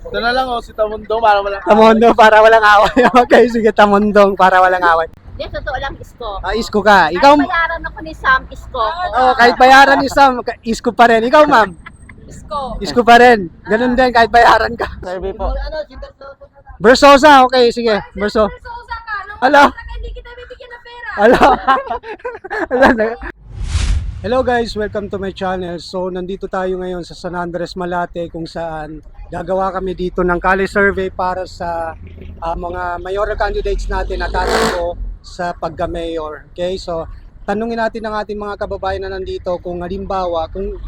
Ito na lang si Tamundo para walang Tamondo para walang away. Okay, sige, Tamondong para walang away. Hindi, totoo lang, isko. Isko ka. Ikaw, Kahit bayaran ako ni Sam, isko. kahit bayaran ni Sam, isko pa rin. Ikaw, ma'am, Isko. isko pa rin. Ganun din, kahit bayaran ka. Survey po. Versosa, okay, sige. Verso. Versosa ka, no? Ala. Hindi kita bibigyan ng pera. Hello. Hello guys, welcome to my channel. So nandito tayo ngayon sa San Andres, Malate kung saan gagawa kami dito ng Kali survey para sa mga mayoral candidates natin na tatakbo sa pagka-mayor. Okay, so tanungin natin ang ating mga kababayan na nandito kung halimbawa kung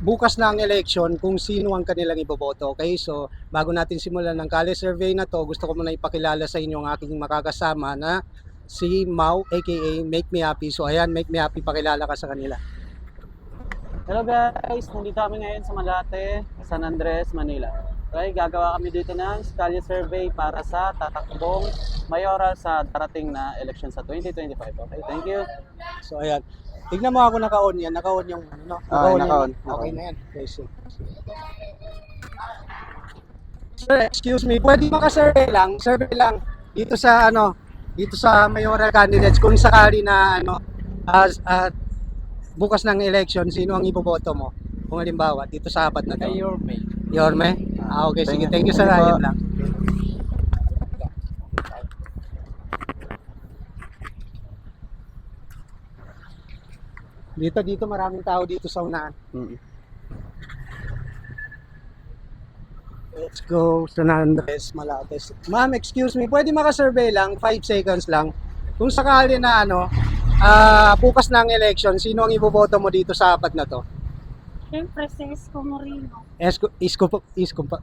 bukas na ang election kung sino ang kanilang iboboto. Okay, so bago natin simulan ng Kali survey na to, gusto ko muna ipakilala sa inyo ang aking makakasama na si Mau aka Make Me Happy. So ayan, Make Me Happy, pakilala ka sa kanila. Hello guys, nandito kami ngayon sa Malate, San Andres, Manila. Okay, gagawa kami dito ng Kali survey para sa tatakbong mayoral sa darating na election sa 2025. Okay, thank you. So ayan, tignan mo ako naka-on yan, naka-on yung ano, naka-on. Okay na yan. Okay, so. Sir, excuse me, pwede maka-survey lang dito sa ano, dito sa mayoral candidates kung sakali na ano bukas ng election, sino ang iboboto mo? Kung halimbawa dito sa apat na to. Yorme. Yorme? Okay, sige. Thank you sir. Ayun lang. Dito maraming tao dito sa unahan. Let's go, San Andres, Malate. Ma'am, excuse me, pwede maka-survey lang, 5 seconds lang. Kung sakali na ano, bukas ng election, sino ang iboboto mo dito sa apat na to? Siyempre, si Isko Moreno.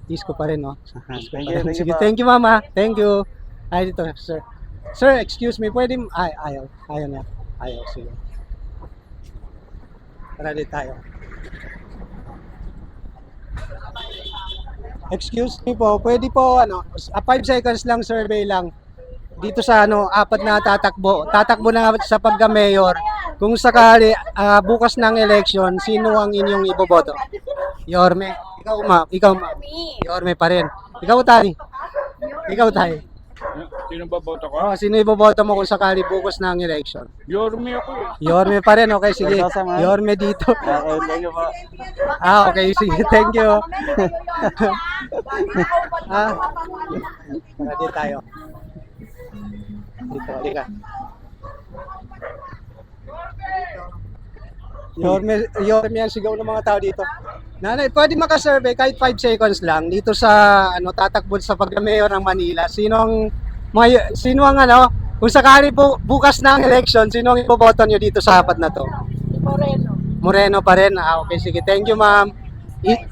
Isko pa rin, no? Thank you, thank you Sige, po. thank you, mama. Thank you. Ay, dito, sir. Sir, excuse me, pwede, ayaw niya. Ayaw, sige. Tara din tayo. Excuse me po, pwede po ano, 5 seconds lang, survey lang. Dito sa ano, apat na tatakbo na sa pagka-mayor. Kung sakali bukas ng election, sino ang inyong iboboto? Yorme. Ikaw ma. Yorme pa rin. Ikaw tayo. Sino ba boto ko? Oh, sino iboboto mo kung sakali bukas ng election? Yorme ako eh. Yorme pa rin, okay, sige. Versosa, ma'am. Yorme dito. Okay, thank you po. Okay, sige, thank you. Tara din tayo. Dito, halika. Yorme yan sigaw ng mga tao dito. Nanay, pwede maka-survey kahit 5 seconds lang dito sa ano tatakbo sa pagka-mayor ng Manila. Sino ang ano, kung sakali po bukas na ang election, sino ang iboboto niyo dito sa apat na to? Moreno. Moreno pa rin. Okay, sige. Thank you, ma'am.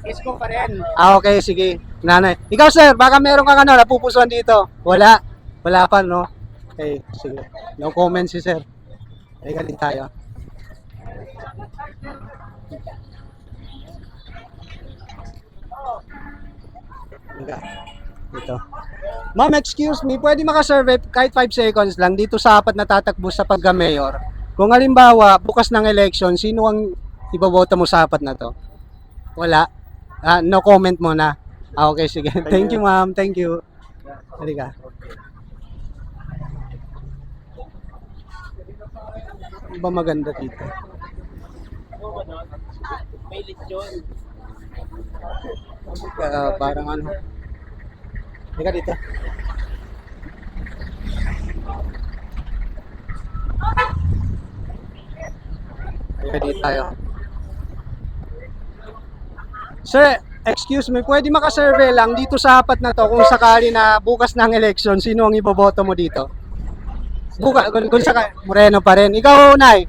Isko pa rin. Okay, sige. Nanay. Ikaw, sir, baka meron kang ano, napupusuan dito. Wala pa, no? Okay, sige. No comment si sir. Teka din tayo. Dito. Ma'am, excuse me, pwede maka-survey kahit 5 seconds lang dito sa apat na tatakbo sa pagka-mayor. Kung halimbawa, bukas ng election, sino ang iboboto mo sa apat na to? Wala. No comment muna. Okay, sige. Thank you, ma'am. Thank you. Halika. Ano ba maganda dito? May lechon. Parang ano. Halika dito. Halika dito tayo. Sir, excuse me, pwede maka-survey lang dito sa apat na to kung sakali na bukas ng election, sino ang iboboto mo dito? Kung sakali, Moreno pa rin. Ikaw, Nay?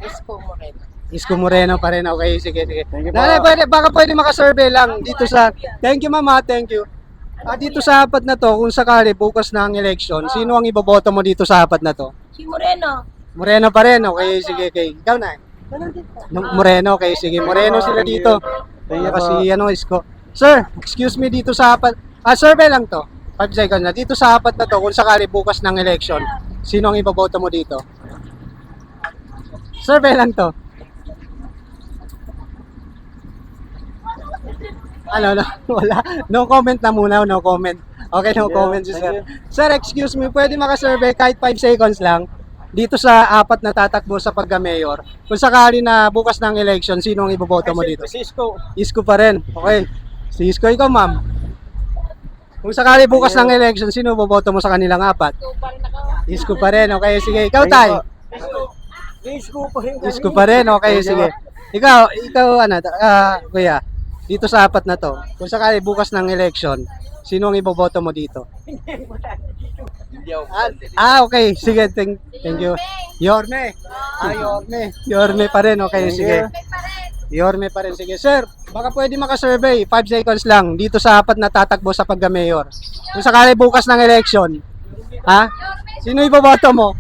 Isko Moreno. Isko Moreno pa rin. Okay, sige. Thank you po. Nanay, baka pwede maka-survey lang dito sa... Thank you, mama. Thank you. Dito sa apat na to, kung sakali bukas na ang election, sino ang iboboto mo dito sa apat na to? Si Moreno. Moreno pa rin. Okay, sige. Okay. Ikaw, Nay? Moreno, okay, sige. Moreno sila dito. Thank you po. Kasi Isko. Sir, excuse me, dito sa apat. Survey lang to. 5 seconds na. Dito sa apat na to, kung sakali bukas ng election, sino ang iboboto mo dito? Survey lang to. Ano, no, wala. No comment na muna, no comment. Okay, no Yeah, comment si thank sir. you. Sir, excuse me, pwede makasurvey kahit 5 seconds lang dito sa apat na tatakbo sa pagka-mayor. Kung sakali na bukas ng election, sino ang iboboto mo dito? Cisco. Isko pa rin. Okay. Si Isko, ikaw ma'am. Kung sakali bukas ng election, sino boboto mo sa kanilang apat? Isko pa rin. Okay, sige. Ikaw, Thank Tay. you po. Cisco pa rin. Isko pa rin. Okay, sige. Ikaw, ano, kuya, dito sa apat na to, kung sakali bukas ng election, sino ang iboboto mo dito? Hindi ako. Okay. Sige, thank you. Yorme. Yorme. Yorme pa rin. Okay, Thank sige. Yorme pa rin. Sige, sir, baka pwede makasurvey, 5 seconds lang, dito sa apat na tatakbo sa pagka-mayor. Kung sakali bukas ng election, ha? Sino iboboto mo?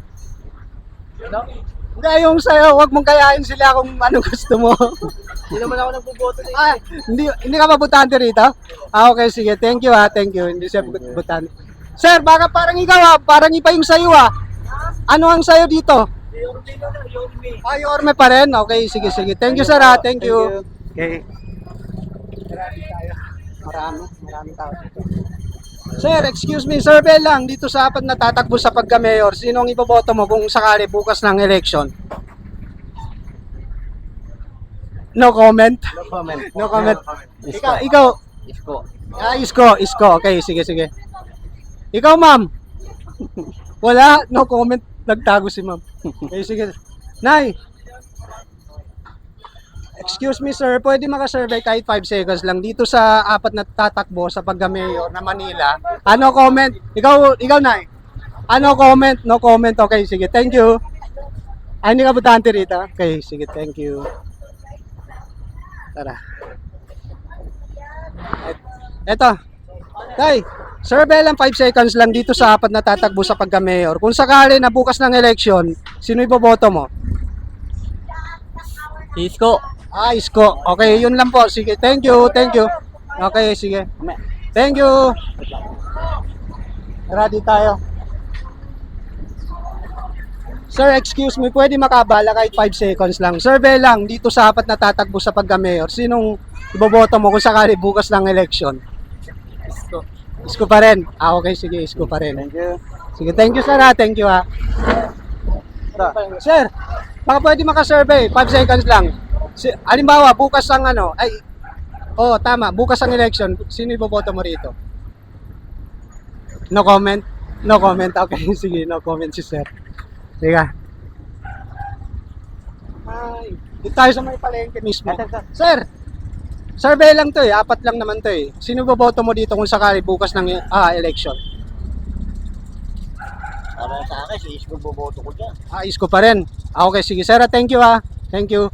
Hindi, yung sa'yo, huwag mong kayain sila kung ano gusto mo. Hindi naman ako nagboboto na Hindi ka ba butante rito? Okay, sige. Thank you, ha. Thank you. Hindi siya butante. Sir, baka parang ikaw, ha. Parang iba yung sayo, ha. Ano ang sayo dito? Yorme pa rin? Okay, sige, sige. Thank you, sir, ha. Thank you. Okay. Maraming tao dito. Sir, excuse me, survey lang dito sa apat na tatakbo sa pagka-mayor. Sino ang iboboto mo kung sakali bukas ng election? No comment? No comment. No comment. Isko. Ikaw. Cisco. Isko. Okay, sige, sige. Ikaw, ma'am. Wala, no comment. Nagtago si ma'am. Okay, sige. Nay. Excuse me, sir. Pwede makasurvey kahit 5 seconds lang dito sa apat na tatakbo sa pagka-mayor na Manila. Ano comment? Ikaw, Nay. Ano comment? No comment. Okay, sige. Thank you. Ay, hindi ka butante rito? Okay, sige. Thank you. Tara. Eto. Tay, survey lang 5 seconds lang dito sa apat na tatakbo sa pagka-mayor. Kung sakali na bukas ng election, sino iboboto mo? Cisco. Isko. Okay, yun lang po. Sige, thank you. Okay, sige. Thank you. Ready tayo. Sir, excuse me, pwede makabala kahit 5 seconds lang. Survey lang dito sa apat na tatakbo sa pagka-mayor. Sinong iboboto mo kung sakali bukas ng election? Cisco. Isko pa rin. Okay, sige, Isko pa rin. Thank you. Sige, thank you, sir, ha. Thank you, ha. Sir, baka pwede makasurvey, 5 seconds lang. Halimbawa, bukas ang tama, bukas ang election, sino iboboto mo rito? No comment? No comment, okay, sige, no comment si sir. Sige. Ay, dito tayo sa may palengke mismo. Sir, survey lang to apat lang naman to Sino iboboto mo dito kung sakali bukas ng election? Para sa akin, si Cisco boboto ko dyan. Isko pa rin. Okay, sige sir, thank you, ha. Thank you.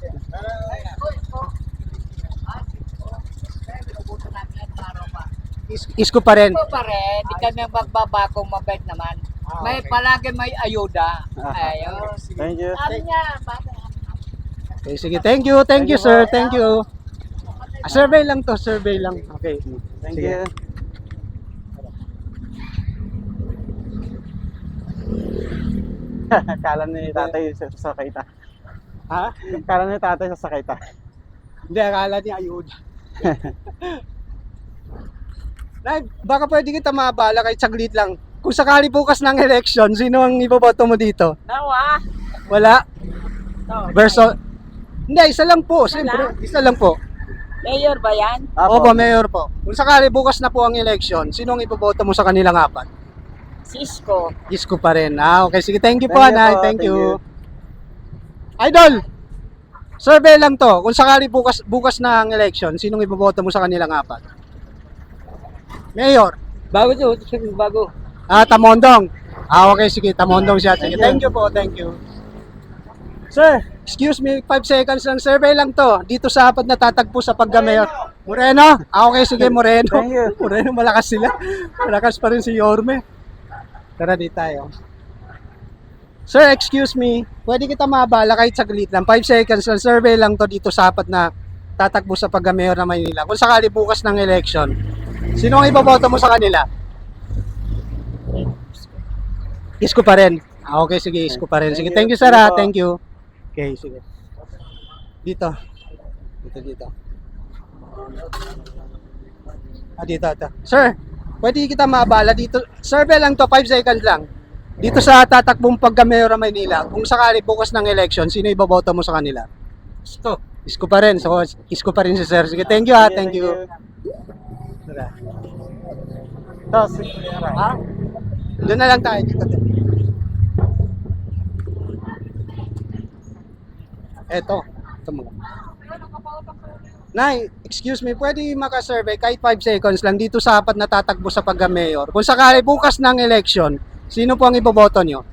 Isko pa rin. Ito pa rin, di kami magbabago, mabait naman. May palagi may ayuda. Ayun. Thank you. Sabi niya, Okay, sige. Thank you, sir. Thank you. Survey lang to, survey lang. Okay. Thank Sige. you. Kala ni tatay sasakay ta. Ha? Kala ni tatay sasakay ta. Hindi, akala niya ayuda. Nay, baka pwede kita mabala kahit saglit lang. Kung sakali bukas ng election, sino ang iboboto mo dito? Nawa. Wala? Verso... Hindi, isa lang po. Siyempre, isa lang po. Mayor ba yan? Opo, mayor po. Kung sakali bukas na po ang election, sino ang iboboto mo sa kanilang apat? Cisco. Isko pa rin. Okay, sige. Thank you po, Thank you Nay. po, Thank thank you. you. Idol! Survey lang to. Kung sakali bukas na ang election, sinong iboboto mo sa kanilang apat? Mayor. Bago to, bago. Tamondong. Okay, sige. Tamondong siya. Sige. Thank you po. Thank you. Sir, excuse me. 5 seconds lang. Survey lang to. Dito sa apat na tatagpo sa pagka-mayor. Moreno? Okay, sige. Moreno. Thank you. Moreno, malakas sila. Malakas pa rin si Yorme. Tara, di tayo. Sir, excuse me. Pwede kita mabala kahit saglit lang. 5 seconds lang. Survey lang to dito sa apat na tatakbo sa pagka-mayor na Maynila. Kung sakali bukas ng election, sino ang iboboto mo sa kanila? Isko pa rin. Okay, sige. Isko pa rin. Sige, thank you, sir. Thank you. Okay, sige. Dito. Dito. Dito. Sir, pwede kita maabala dito. Survey lang to, 5 seconds lang. Dito sa tatakbong pagka-mayor ng Maynila, kung sakali bukas ng election, sino iboboto mo sa kanila? Isko. Isko pa rin. So, isko pa rin si sir. Sige, thank you ha. Thank you. Ito, si Ha? Doon na lang tayo dito. Ito mga. Nay, excuse me, pwede maka-survey kahit 5 seconds lang dito sa apat na tatakbo sa pagka-mayor. Kung sakali bukas ng election, sino po ang iboboto nyo?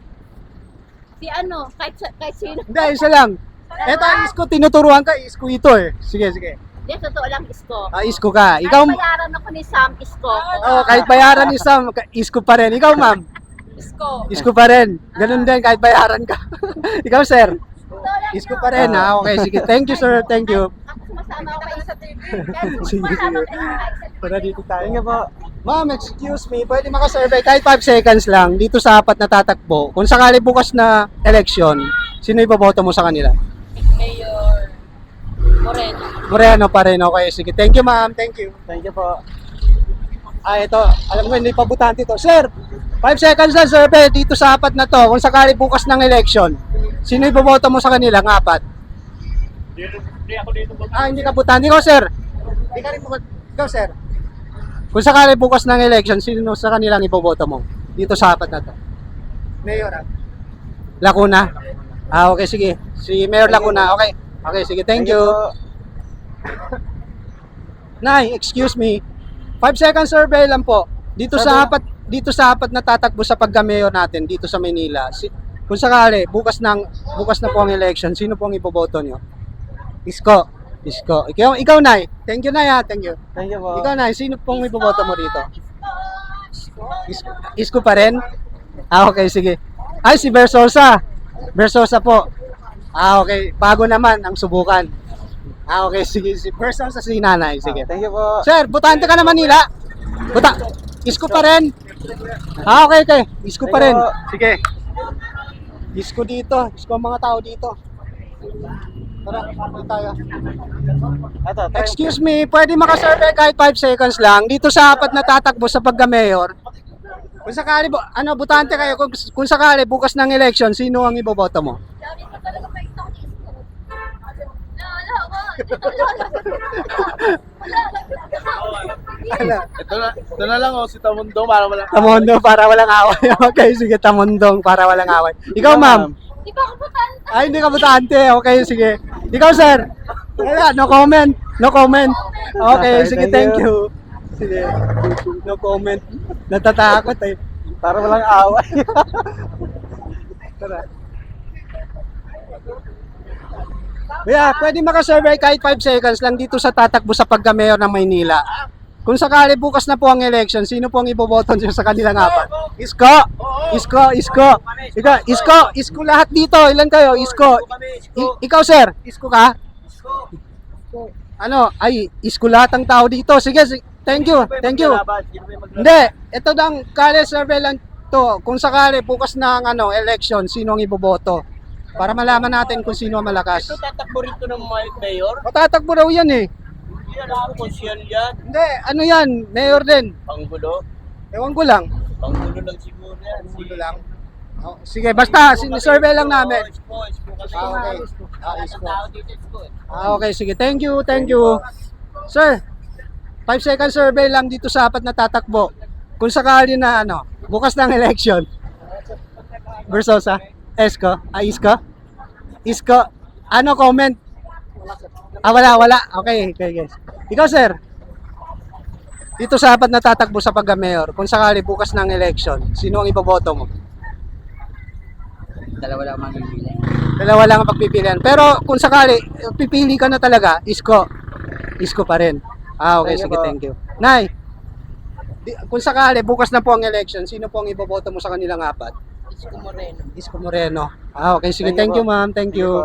Si ano, kahit sino. Hindi, isa lang. Eto, isko, tinuturuan ka, isko ito eh. Sige. Hindi, totoo lang isko. Isko ka. Ikaw, Kahit bayaran ako ni Sam, isko. kahit bayaran ni Sam, isko pa rin. Ikaw, ma'am, Isko. isko pa rin. Ganun din, kahit bayaran ka. Ikaw, sir, isko pa rin ha. Okay, sige. Thank you, sir. Thank you. Ako sumasama ako kayo sa TV. Sige. Sumasama kayo sa Para dito tayo. Thank you po. Ma'am, excuse me, pwede makasurvey kahit 5 seconds lang dito sa apat na tatakbo. Kung sakali bukas na election, sino iboboto mo sa kanila? Mayor Moreno. Moreno pa rin. Okay, sige. Thank you, ma'am. Thank you. Thank you po. Ito. Alam ko, hindi pa butante to. Sir, 5 seconds lang survey dito sa apat na to. Kung sakali bukas ng election, sino iboboto mo sa kanila? Ng apat? Hindi ako dito. Hindi ka butante. Ikaw, sir. Hindi ka rin butante. Ikaw, sir. Kung sakali bukas ng election, sino sa kanilang iboboto mo? Dito sa apat na to. Mayor, Lacuna? Okay, sige. Si Mayor Lacuna. Okay. Okay, sige. Thank you. Nay, excuse me. 5 second survey lang po. Dito sa apat na tatakbo sa pagka-mayor natin dito sa Maynila. Kung sakali bukas na po ang election, sino po ang iboboto nyo? Isko. Ikaw Nay. Thank you, Nay ha. Thank you. Thank you po. Ikaw Nay, sino pong iboboto mo dito? Isko pa rin? Okay, sige. Ay, si Versosa. Versosa po. Okay. Bago naman ang subukan. Okay, sige. Si Versosa si Nanay. Sige. Thank you po. Sir, butante ka na Manila? Isko pa rin? Okay. Isko pa rin. Sige. Isko dito. Isko ang mga tao dito. Tara, dito tayo. Ito, Excuse me, pwede makasurvey kahit 5 seconds lang dito sa apat na tatakbo sa pagka-mayor. Kung sakali, butante kayo, kung sakali bukas ng election, sino ang iboboto mo? Sabi ko talaga may ito ni isko. Ito na lang si Tamundo para wala. Tamondong para walang away. Okay, sige, Tamondong para walang away. Ikaw, ma'am? Di ba ako butante? Ay, hindi ka butante. Okay, sige. Ikaw, sir? Wala, no comment. No comment. Okay, sige, thank you. Sige. No comment. Natatakot eh. para walang away. Tara. Yeah, pwede makasurvey kahit 5 seconds lang dito sa tatakbo sa pagka-mayor ng Maynila. Kung sakali bukas na po ang election, sino po ang iboboto niyo sa kanilang apat? Isko! Isko lahat dito. Ilan kayo? Isko. Ikaw, sir? Isko ka? Ano? Ay, isko lahat ang tao dito. Sige, thank you. Hindi, ito lang, kale survey lang to. Kung sakali bukas na ang election, sino ang iboboto? Para malaman natin kung sino ang malakas. Ito tatakbo rito ng mayor? Matatakbo raw yan eh. Yan ako, konsyal yan. Hindi, ano yan? Mayor din. Panggulo? Ewan ko lang. Panggulo lang siguro yan. Panggulo lang. Oh, sige, basta, sinisurvey lang namin. Isko kasi. Okay. Isko. Tao dito, isko. Okay, sige. Thank you. Sir, 5 second survey lang dito sa apat na tatakbo. Kung sakali na bukas ng election. Versosa? Isko? Isko? Ano comment? Wala. Okay, guys. Ikaw, sir. Dito sa apat na tatakbo sa pagka-mayor, kung sakali bukas ng election, sino ang iboboto mo? Dalawa lang mamimili. Dalawa lang ang pagpipilian. Pero kung sakali, pipili ka na talaga, Isko. Isko pa rin. Okay, sige, thank you. Nay, kung sakali, bukas na po ang election, sino po ang iboboto mo sa kanilang apat? Isko Moreno. Isko Moreno. Okay, sige, thank you, ma'am. Thank you.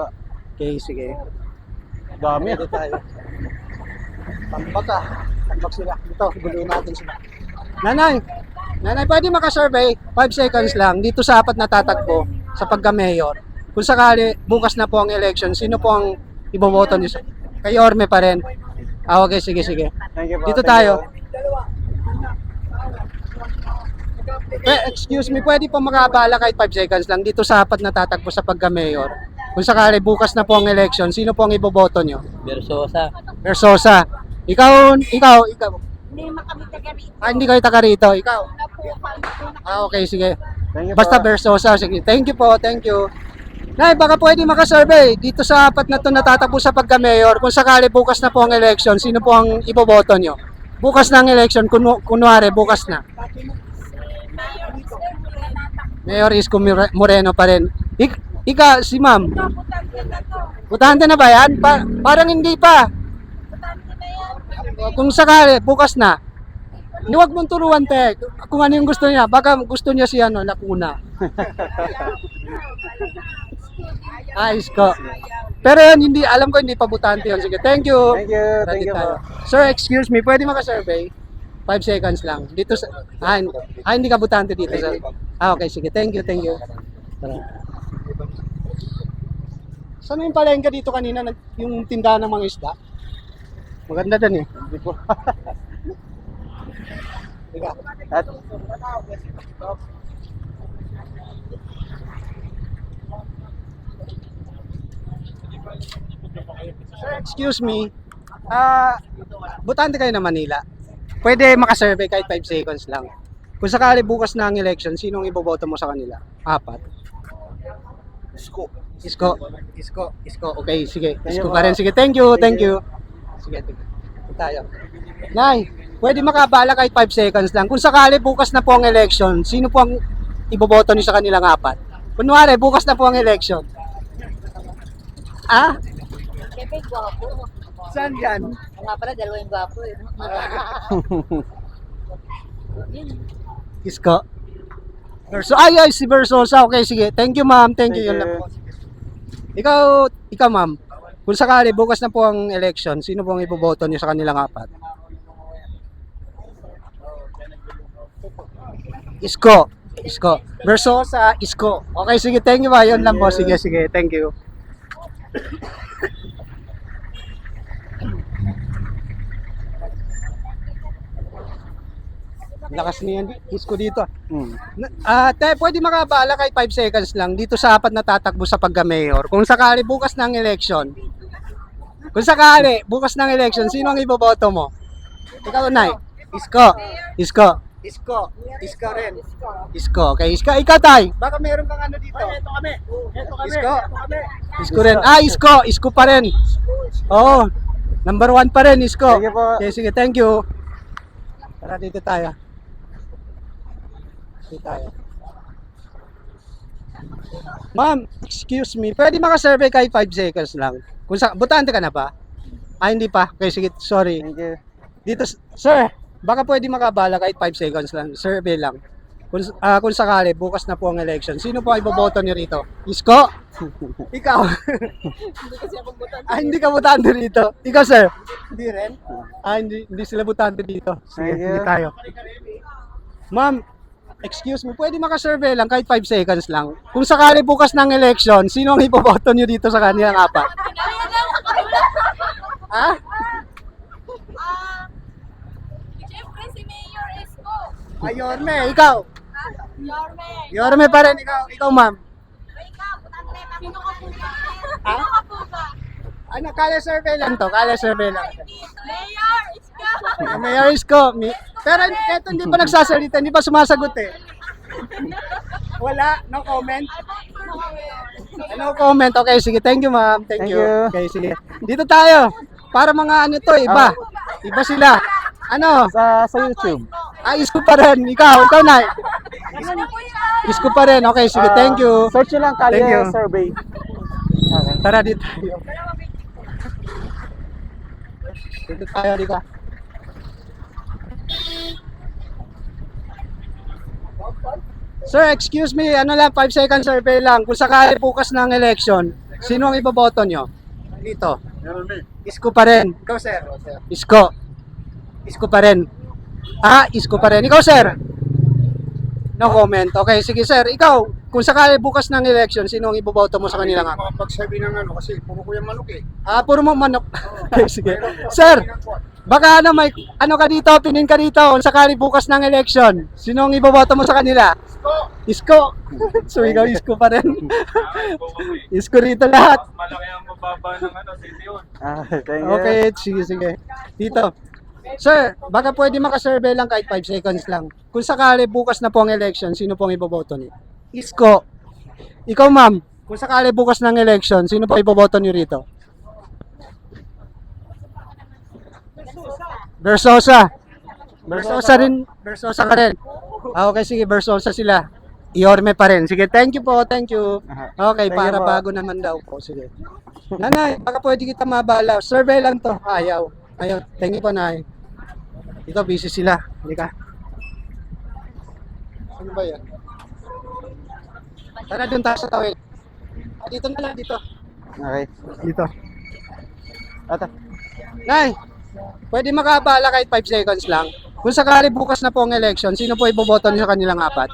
Okay, sige. Dami. Dito tayo. Tambak sila. Ito, gulo natin sila. Nanay, pwede makasurvey 5 seconds lang dito sa apat na tatakbo sa pagka-mayor. Kung sakali, bukas na po ang election, sino po ang iboboto niyo? Kay Orme pa rin. Okay, sige. Thank you po. Dito Thank tayo. you. Excuse me, pwede po makabala kahit 5 seconds lang dito sa apat na tatakbo sa pagka-mayor. Kung sakali bukas na po ang election, sino po ang iboboto nyo? Versosa. Versosa. Ikaw. Hindi naman kami taga rito. Hindi kayo taga rito. Ikaw. Okay, sige. Thank you Basta po. Versosa. Sige. Thank you po, thank you. Nay, baka pwede makasurvey dito sa apat na to natatakbo sa pagka-mayor. Kung sakali bukas na po ang election, sino po ang iboboto nyo? Bukas na ang election, kunwari, bukas na. Mayor Isko Moreno pa rin. Ika, si ma'am. Butante na ba yan? Parang hindi pa. Kung sakali, bukas na. Huwag mong turuan, te. Kung ano yung gusto niya. Baka gusto niya si Lacuna. Isko. Pero yun, hindi, alam ko hindi pa butante yun. Sige, thank you. Thank you Tayo. po. Sir, excuse me, pwede maka-survey? 5 seconds lang. Dito sa... hindi ka butante dito, sir. Okay, sige. Thank you. Tara. Saan yung palengke dito kanina, yung tindahan ng mga isda? Maganda din eh. Ika. At, Sir, excuse me. Butante kayo na Manila. Pwede makasurvey kahit 5 seconds lang. Kung sakali bukas na ang election, sinong iboboto mo sa kanila? 4. Isko. Okay, sige. Isko pa rin. Sige, thank you. Sige, tayo. Nay, pwede makabala kahit 5 seconds lang. Kung sakali bukas na po ang election, sino po ang iboboto niyo sa kanilang 4? Kunwari, bukas na po ang election. Siyempre, gwapo. Saan yan? Nga pala, dalawa yung gwapo eh. Isko. Si Versosa. Okay, sige. Thank you, ma'am. Thank you. Yun lang po. Ikaw, ma'am. Kung sakali, bukas na po ang election, sino po ang iboboto niyo sa kanilang 4? Isko. Versosa, Isko. Okay, sige. Thank you, ba? Yun lang po. Sige. Thank you. Lakas niyan. Isko dito. Pwede makabala kahit 5 seconds lang dito sa apat na tatakbo sa pagka-mayor. Kung sakali bukas ng election, sino ang iboboto mo? Ikaw, Nay. Isko rin. Okay, Ikaw, Tay. Baka meron kang ano dito. Ito kami. Isko rin. Isko pa rin. Oo. Number 1 pa rin, Isko. Thank you po. Okay, sige, thank you. Tara, dito tayo. Ma'am, excuse me. Pwede maka-survey kahit 5 seconds lang. Butante ka na ba? Hindi pa. Okay, sige, sorry. thank you. Dito, sir, baka pwede makabala kahit 5 seconds lang. Survey lang. Kung sakali, bukas na po ang election. Sino po ang iboboto niyo rito? Isko? Ikaw? Hindi ka butante dito. Ikaw, sir? Hindi rin? Hindi sila butante dito. Sige, Thank you. hindi tayo. Ma'am, excuse me, pwede maka-survey lang kahit 5 seconds lang. Kung sakali bukas ng election, sino ang iboboto niyo dito sa kanilang 4? Siyempre, si Mayor Isko. Yorme, ikaw? Yorme pa rin, ikaw ma'am. Ikaw, butante na. Sino ka po ba? Ha? Sino ka po ba? Kala survey lang to, Mayor Isko. Mayor Isko. Pero eto hindi pa nagsasalita, hindi pa sumasagot eh. Wala, no comment. No comment. Okay, sige. Thank you, ma'am. Thank Thank you. you. Okay, sige. Dito tayo. Para mga ano to, iba. Iba sila. Ano? Sa YouTube. Isko pa rin. Ikaw, Nay. Isko pa rin. Okay, sige. Thank you. Search nyo lang Thank you. Kalye Survey. Okay. Tara dito tayo. Dito tayo, dito. Sir, excuse me, 5 second survey lang. Kung sakali bukas ng election, sino ang iboboto nyo? Dito. Isko pa rin. Ikaw, sir? Isko. Isko pa rin. Isko pa rin. Ikaw, sir? No comment. Okay, sige, sir. Ikaw, kung sakali bukas ng election, sino ang iboboto mo sa kanila nga? Makapagsabi ng kasi puro ko yung manok eh. Puro mo manok. Okay, sige. Sir, Baka ano, may ano ka dito, pinin ka dito, kung sakali bukas ng election, sino ang iboboto mo sa kanila? Isko. So ikaw isko pa rin. Isko rito lahat. Malaki ang mababa ng city yun. Thank you. Okay, sige. Dito. Sir, baka pwede makasurvey lang kahit 5 seconds lang. Kung sakali bukas na po ang election, sino po ang iboboto niyo? Isko. Ikaw ma'am, kung sakali bukas ng election, sino po iboboto niyo rito? Versosa. Versosa rin. Versosa ka rin. Okay, sige. Versosa sila. Iorme pa rin. Sige, thank you po. Thank you. Okay, Thank para you po. bago naman daw po. Sige. Nanay, baka pwede kita mabala. Survey lang to. Ayaw. Ayaw. Thank you po, Nay. Dito, busy sila. Hindi ka. Ano ba yan? Tara, doon tayo sa tawid. Dito na lang, dito. Okay. Dito. Ata. Nay, pwede makabala kahit 5 seconds lang. Kung sakali bukas na po ang election, sino po iboboto niyo sa kanilang apat?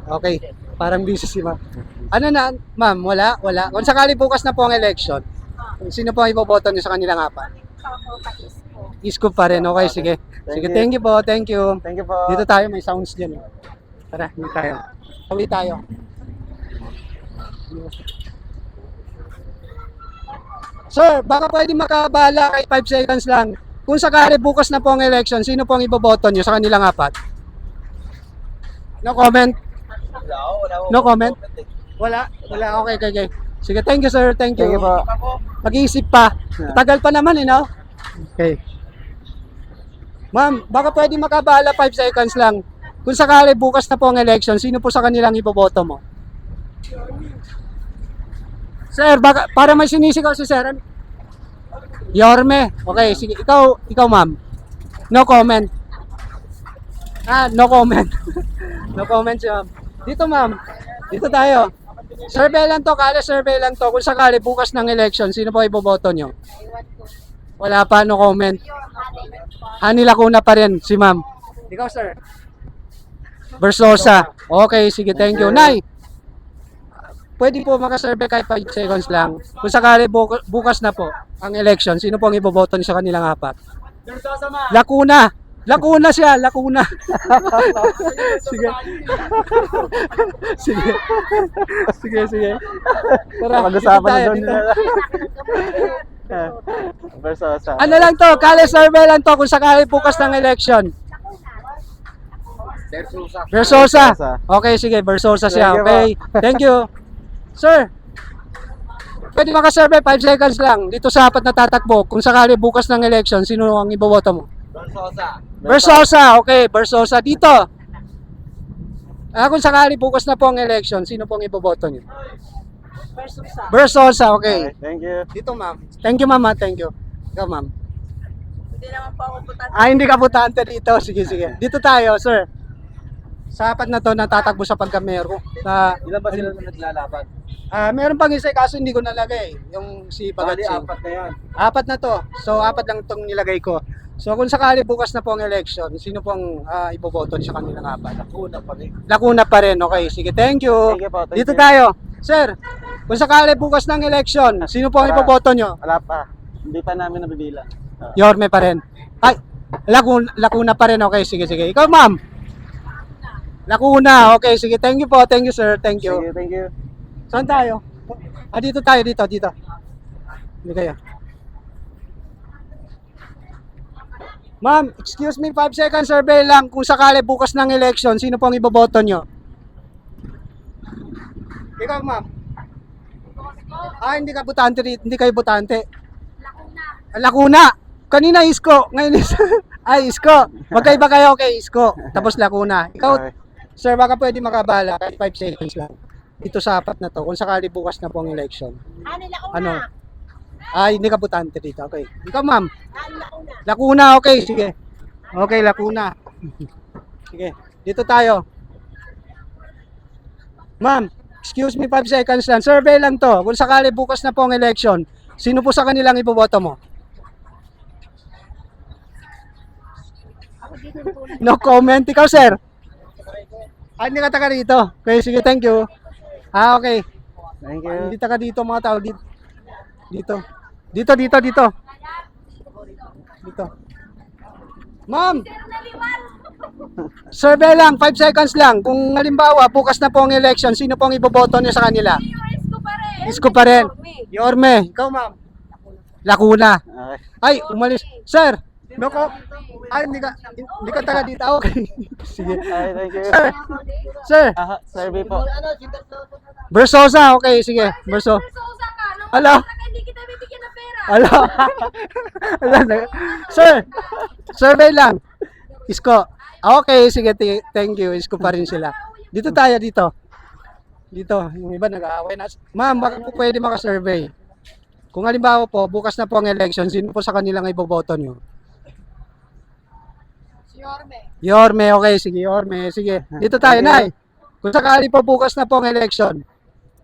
Okay, parang busy si ma'am. Ano na, ma'am, wala? Kung sakali bukas na po ang election, sino po ang iboboto niyo sa kanilang apat? Isko pa rin, okay, sige. Sige, you. thank you po, thank you. Thank you po. Dito tayo, may sounds dyan. Tara, dito tayo. Uwi tayo. Sir, baka pwede makabala kahit 5 seconds lang. Kung sakali bukas na po ang election, sino po ang iboboto nyo sa kanilang apat? No comment? No comment? Wala? Okay. Sige, thank you sir, thank you. Thank you po. Mag-iisip pa. Tagal pa naman no? Okay. Ma'am, baka pwede makabala 5 seconds lang. Kung sakali bukas na po ang election, sino po sa kanilang iboboto mo? Sir, baka, para may sinisigaw si Sir. Yorme. Okay, sige. Ikaw ma'am. No comment. No comment. No comment siya. Dito ma'am. Dito tayo. Survey lang to, survey lang to. Kung sakali bukas ng election, sino po iboboto nyo? Wala pa, no comment. Hani Lacuna pa rin, si ma'am. Ikaw sir. Versosa. Okay, sige, thank you. Nay, pwede po makasurvey kahit 5 seconds lang. Kung sakali bukas na po ang election, sino po ang iboboto niyo sa kanilang apat? Lacuna. Lacuna siya, Lacuna. Sige. Sige. Tara, Pag-usapan na dito doon. tayo, Versosa. Ano lang to, survey lang to kung sakali bukas ng election. Versosa. Okay, sige, Versosa siya. Thank you Okay, thank you. Sir, pwede makasurvey 5 seconds lang dito sa apat na tatakbo. Kung sakali bukas ng election, sino ang iboboto mo? Versosa, okay, Versosa dito. Kung sakali bukas na po ang election, sino po ang iboboto niyo? Versosa, okay. Thank you. Dito, ma'am. Thank you, ma'am. Thank you. Ikaw, ma'am. Hindi naman po ako butante. Hindi ka butante dito. Sige. Dito tayo, sir. Sa apat na to, natatakbo sa pagkamero. Ilan ba sila na naglalaban? Meron pang isa, kaso hindi ko nalagay. Yung si Bagatsing. Apat na yan. Apat na to. So, apat lang itong nilagay ko. So, kung sakali bukas na po ang election, sino pong iboboto sa kanilang apat? Lacuna pa rin. Okay, sige. Thank you. Thank you po, thank Dito you. tayo. Sir, kung sakali bukas ng election, sino po ang iboboto nyo? Wala pa. Hindi pa namin nabibilang. Yorme pa rin. Ay, Lacuna pa rin. Okay, sige. Ikaw, ma'am. Lacuna. Okay, sige. Thank you po. Thank you, sir. Thank you. Sige, thank you. Saan tayo? Dito tayo. Dito. Hindi kayo. Ma'am, excuse me, 5 second survey lang. Kung sakali bukas ng election, sino po ang iboboto nyo? Ikaw, ma'am. Hindi ka butante rito. Hindi kayo butante. Lacuna. Kanina Isko. Ngayon Isko. Magkaiba kayo, okay, Isko. Tapos Lacuna. Ikaw, Okay. sir, baka pwede makabala kahit 5 seconds lang. Ito sa apat na to. Kung sakali bukas na po ang election. Ano? Hindi ka butante dito. Okay. Ikaw, ma'am. Lacuna, okay. Sige. Okay, Lacuna. Sige. Dito tayo. Ma'am, excuse me, 5 seconds lang. Survey lang to. Kung sakali bukas na po ang election, sino po sa kanilang iboboto mo? No comment. Ikaw, sir? Hindi ka taga rito. Okay, sige, thank you. Okay. Thank you. Dito ka dito mga tao. Dito. Dito. Ma'am, survey lang, 5 seconds lang. Kung halimbawa, bukas na po ang election, sino po ang iboboto niyo sa kanila? Isko pa rin. Isko pa rin. Yorme. Ikaw, ma'am. Lacuna. Okay. Ay, umalis. Sir, Noko. Ay, hindi ka taga dito. Ah, okay. Sige. Ay, thank you. Sir, Survey po. Versosa. Okay, sige. Verso. Versosa ka. Nung Ala. hindi kita bibigyan ng pera. Ala. Sir, survey lang. Isko. Okay, sige. Thank you. Isko pa rin sila. Dito tayo, dito. Dito. Yung iba nag-aaway na. Ma'am, baka po pwede maka-survey. Kung halimbawa po, bukas na po ang election, sino po sa kanila ang iboboto nyo? Yorme, okay, sige, Yorme, sige. Dito tayo, Nay. Kung sakali po bukas na po ang election,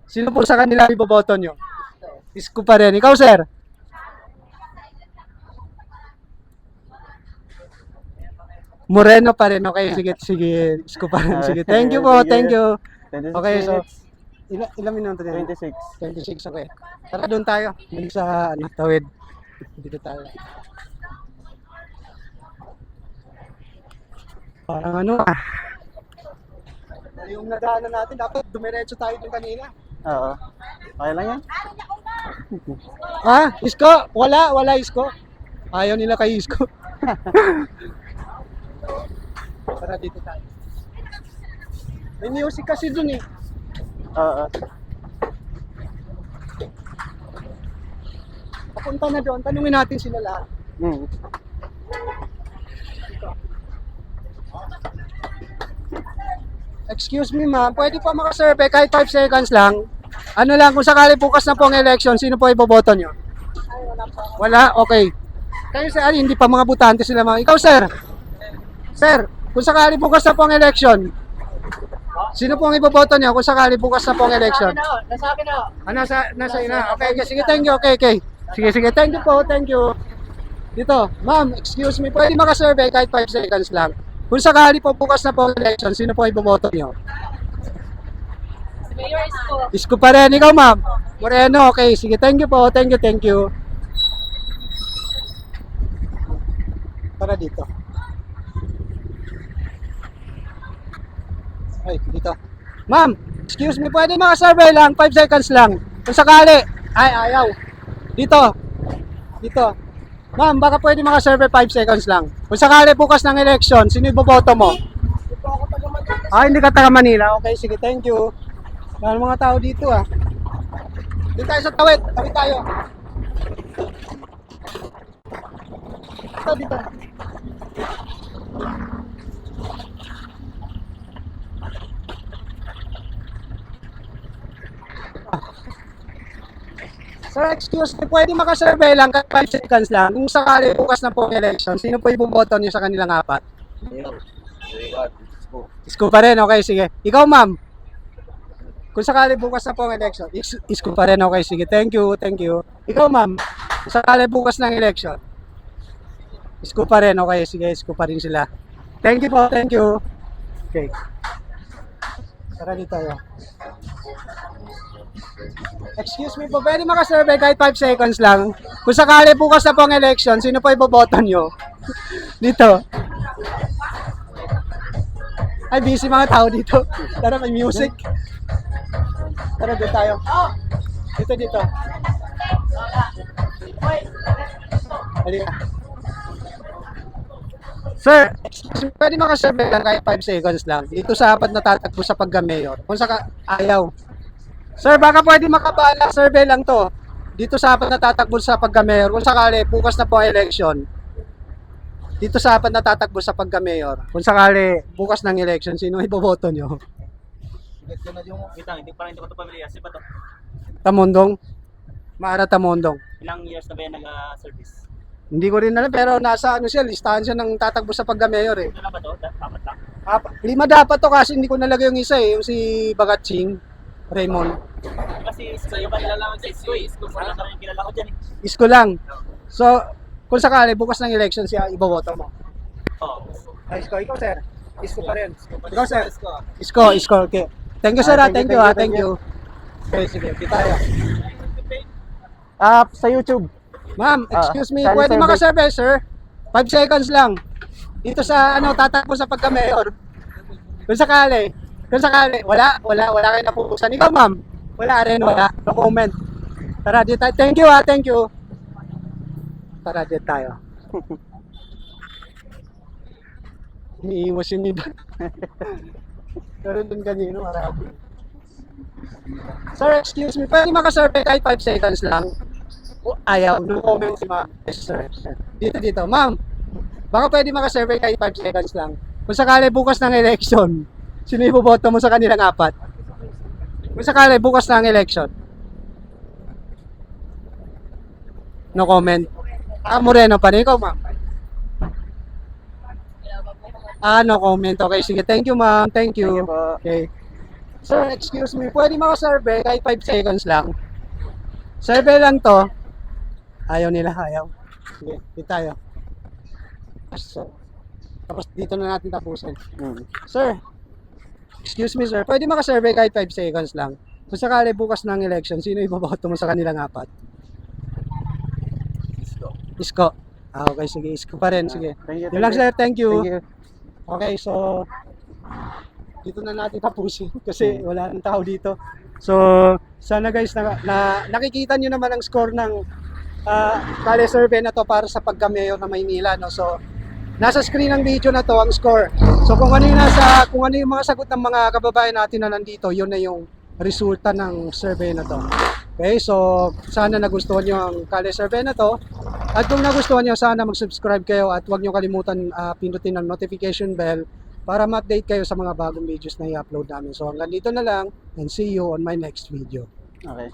sino po sa kanila iboboto nyo? Isko pa rin. Ikaw, sir? Moreno pa rin. Okay, sige. Isko pa rin. Sige, thank you po, thank you. 26 Okay, so, minutes. ilang minuto na? 26. 26, okay. Tara doon tayo. Doon sa tawid. Dito tayo. Parang ano yung nadaanan natin, dapat dumiretso tayo doon kanina. Oo. Okay lang yan? Isko? Wala Isko. Ayaw nila kay Isko. Tara dito tayo. May music kasi doon eh. Oo. Papunta na doon, tanungin natin sila lahat. Excuse me ma'am, pwede pa makasurvey kahit 5 seconds lang. Ano lang, kung sakali bukas na po ang election, sino po iboboto nyo? Wala? Okay. Kayo sir, hindi pa mga butante sila mga. Ikaw sir? Sir, kung sakali bukas na po ang election, sino po ang iboboto nyo kung sakali bukas na po ang election? Nasa akin na. Nasa ina. Okay, sige, thank you. Okay. Sige, thank you po, thank you. Dito, ma'am, excuse me, pwede makasurvey kahit 5 seconds lang. Kung sakali po bukas na po ang election, sino po iboboto nyo? Mayor Isko. Isko pa rin. Ikaw, ma'am? Moreno, okay. Sige, thank you po. Thank you. Para dito. Ay, dito. Ma'am, excuse me, pwede makasurvey lang, 5 seconds lang. Kung sakali, ayaw. Dito. Ma'am, baka pwede makasurvey 5 seconds lang. Kung sakali bukas ng election, sino iboboto mo? Hindi ka taga Manila. Okay, sige, thank you. Dahil mga tao dito Dito tayo sa tawid tayo. Dito. Sir, excuse me, pwede makasurvey lang kahit 5 seconds lang. Kung sakali bukas na po ang election, sino po iboboto niyo sa kanilang apat? Isko pa rin, okay, sige. Ikaw, ma'am? Kung sakali bukas na po ang election, Isko pa rin, okay, sige. Thank you. Ikaw, ma'am? Kung sakali bukas ng election, Isko pa rin, okay, sige. Isko pa rin sila. Thank you po, thank you. Okay. Tara dito tayo. Excuse me po, pwede makasurvey kahit 5 seconds lang. Kung sakali bukas na po ang election, sino po iboboto nyo? Dito. Ay, busy mga tao dito. Tara, may music. Tara, dito tayo. Dito. Halika. Sir, excuse me, pwede makasurvey lang kahit 5 seconds lang. Dito sa apat na tatakbo sa pagka-mayor. Kung ayaw. Sir, baka pwede makabala, survey lang to. Dito sa apat na tatakbo sa pagka-mayor. Kung sakali, bukas na po ang election. Dito sa apat na tatakbo sa pagka-mayor. Kung sakali, bukas ng election, sino iboboto nyo? Hindi ko ito pamilya. Sino ba ito? Tamondong? Maara Tamondong. Ilang years na ba yan nag-service? Hindi ko rin alam, pero nasa listahan siya ng tatakbo sa pagka-mayor eh. Ano ba ito? Dapat lang. 5 dapat to kasi hindi ko nalagay yung isa eh, yung si Bagatsing, Raymond. Kasi Isko, yung kanilalangan sa Isko. Isko pa lang yung kilala ko dyan eh. Isko lang. So, kung sakali, bukas ng election siya, iboboto mo. Oo. Isko, ikaw sir. Isko pa rin. Ikaw sir. Isko, okay. Thank you sir, thank you. Okay, sige, di tayo. Sa YouTube. Ma'am, excuse me, Kali pwede survey. makasurvey, sir? 5 seconds lang. Dito sa tatakbo sa pagka-mayor. Kung sakali, wala kayo napupusan. Ikaw, ma'am, wala rin, wala. No comment. Tara, dito tayo. Thank you, thank you. Tara, dito tayo. Umiiwas yung iba. Pero dun kanino, marami. Sir, excuse me, pwede makasurvey kahit 5 seconds lang? Ayaw, no comment si ma'am. Yes, sir. Dito. Ma'am, baka pwede makasurvey kahit 5 seconds lang. Kung sakali bukas ng election, sino iboboto mo sa kanilang apat? Kung sakali bukas ng election. No comment. Moreno pa rin. Ikaw, ma'am. No comment. Okay, sige. Thank you, ma'am. Thank you. Thank you po. Okay. Sir, excuse me. Pwede makasurvey kahit 5 seconds lang. Survey lang to. Ayaw nila, ayaw. Sige, dito tayo. So, tapos dito na natin tapusin. Sir, excuse me, sir. Pwede makasurvey kahit 5 seconds lang. Kung sakali bukas ng election, sino iboboto mo sa kanilang apat? Isko. Okay, sige. Isko pa rin. Sige. Thank you. Yun lang, sir. Thank you. Thank you. Okay, so dito na natin tapusin kasi wala nang tao dito. So, sana guys nakikita nyo naman ang score ng Kali survey na to para sa pagka-mayor ng Maynila, no. So, nasa screen ng video na to ang score. So, kung ano yung mga sagot ng mga kababayan natin na nandito, yun na yung resulta ng survey na to. Okay, so sana nagustuhan nyo ang Kali survey na to. At kung nagustuhan nyo, sana mag-subscribe kayo at huwag nyo kalimutan pindutin ang notification bell para ma-update kayo sa mga bagong videos na i-upload namin. So hanggang dito na lang and see you on my next video. Okay.